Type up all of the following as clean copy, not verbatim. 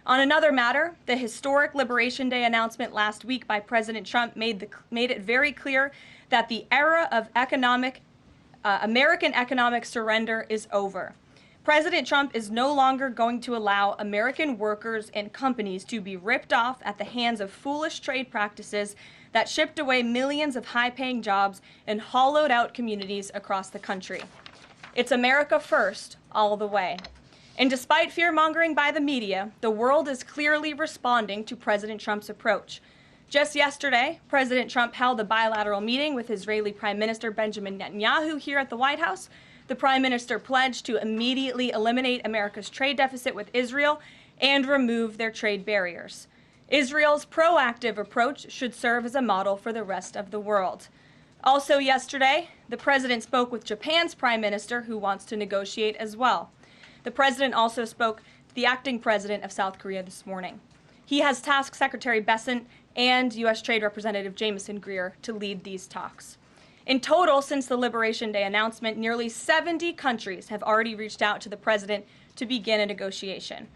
On another matter, the historic Liberation Day announcement last week by President Trump made it very clear that the era of American economic surrender is over. President Trump is no longer going to allow American workers and companies to be ripped off at the hands of foolish trade practices that shipped away millions of high-paying jobs and hollowed out communities across the country. It's America first, all the way. And despite fear-mongering by the media, the world is clearly responding to President Trump's approach. Just yesterday, President Trump held a bilateral meeting with Israeli Prime Minister Benjamin Netanyahu here at the White House. The Prime Minister pledged to immediately eliminate America's trade deficit with Israel and remove their trade barriers. Israel's proactive approach should serve as a model for the rest of the world. Also yesterday, the President spoke with Japan's Prime Minister, who wants to negotiate as well. The President also spoke to the acting President of South Korea this morning. He has tasked Secretary Bessent and U.S. Trade Representative Jamieson Greer to lead these talks. In total, since the Liberation Day announcement, nearly 70 countries have already reached out to the President to begin a negotiation.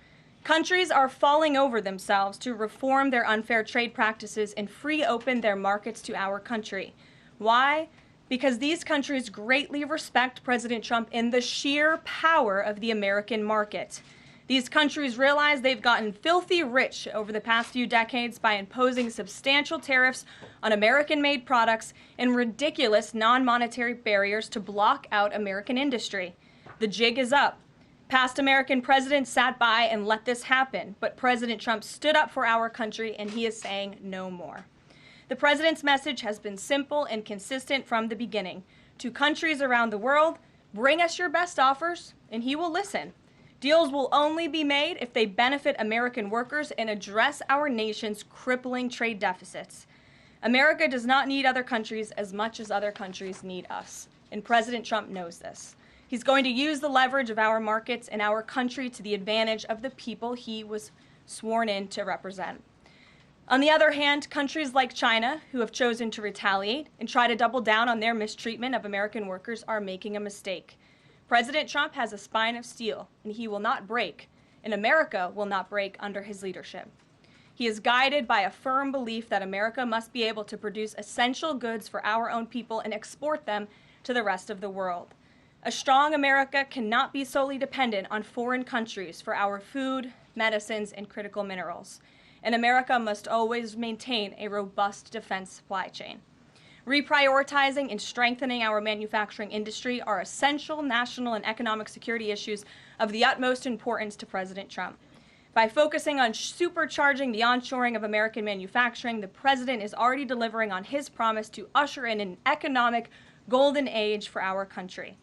Countries are falling over themselves to reform their unfair trade practices and free open their markets to our country. Why? Because these countries greatly respect President Trump in the sheer power of the American market. These countries realize they've gotten filthy rich over the past few decades by imposing substantial tariffs on American-made products and ridiculous non-monetary barriers to block out American industry. The jig is up. Past American presidents sat by and let this happen, but President Trump stood up for our country, and he is saying no more. The President's message has been simple and consistent from the beginning. To countries around the world, bring us your best offers, and he will listen. Deals will only be made if they benefit American workers and address our nation's crippling trade deficits. America does not need other countries as much as other countries need us, and President Trump knows this. He's going to use the leverage of our markets and our country to the advantage of the people he was sworn in to represent. On the other hand, countries like China, who have chosen to retaliate and try to double down on their mistreatment of American workers, are making a mistake. President Trump has a spine of steel, and he will not break, and America will not break under his leadership. He is guided by a firm belief that America must be able to produce essential goods for our own people and export them to the rest of the world. A strong America cannot be solely dependent on foreign countries for our food, medicines, and critical minerals. And America must always maintain a robust defense supply chain. Reprioritizing and strengthening our manufacturing industry are essential national and economic security issues of the utmost importance to President Trump. By focusing on supercharging the onshoring of American manufacturing, the President is already delivering on his promise to usher in an economic golden age for our country.